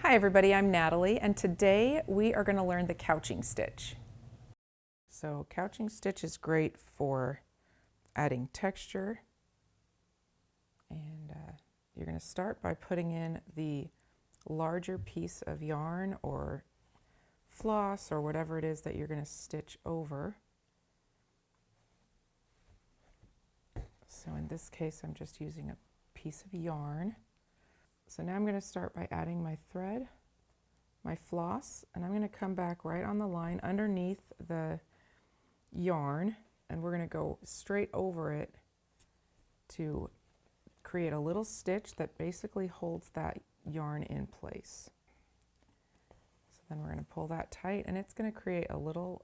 Hi everybody, I'm Natalie, and today we are going to learn the couching stitch. So couching stitch is great for adding texture, and you're going to start by putting in the larger piece of yarn or floss or whatever it is that you're going to stitch over. So in this case I'm just using a piece of yarn. So now I'm going to start by adding my thread, my floss, and I'm going to come back right on the line underneath the yarn, and we're going to go straight over it to create a little stitch that basically holds that yarn in place. So then we're going to pull that tight, and it's going to create a little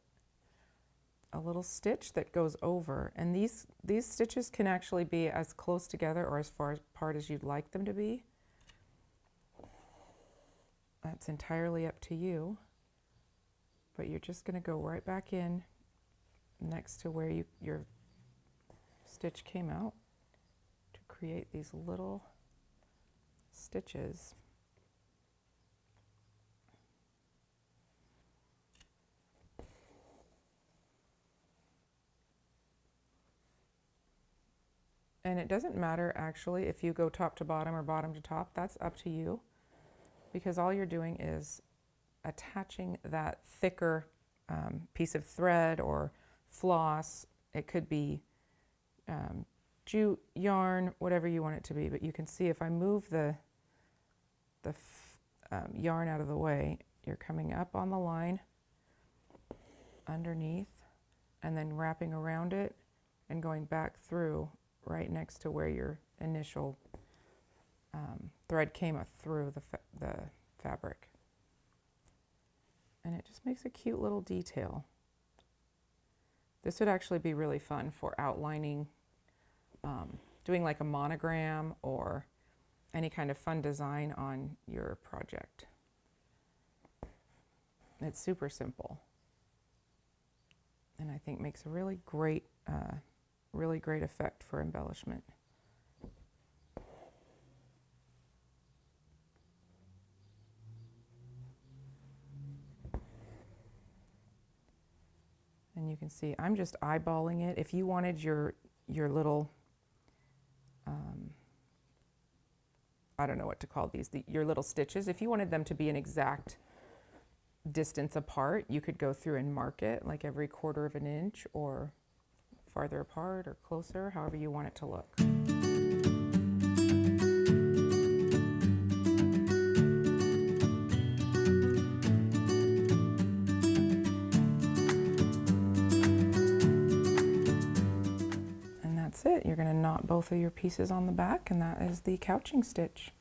stitch that goes over, and these stitches can actually be as close together or as far apart as you'd like them to be. That's entirely up to you, but you're just going to go right back in next to where your stitch came out to create these little stitches. And it doesn't matter actually if you go top to bottom or bottom to top, that's up to you, because all you're doing is attaching that thicker piece of thread or floss. It could be jute, yarn, whatever you want it to be, but you can see if I move the yarn out of the way, you're coming up on the line underneath and then wrapping around it and going back through right next to where your initial thread came through the fabric. And it just makes a cute little detail. This would actually be really fun for outlining, doing like a monogram or any kind of fun design on your project. It's super simple, and I think makes a really great effect for embellishment. And you can see I'm just eyeballing it. If you wanted your little, I don't know what to call these, your little stitches, if you wanted them to be an exact distance apart, you could go through and mark it like every 1/4 of an inch or farther apart or closer, however you want it to look. It. You're going to knot both of your pieces on the back, and that is the couching stitch.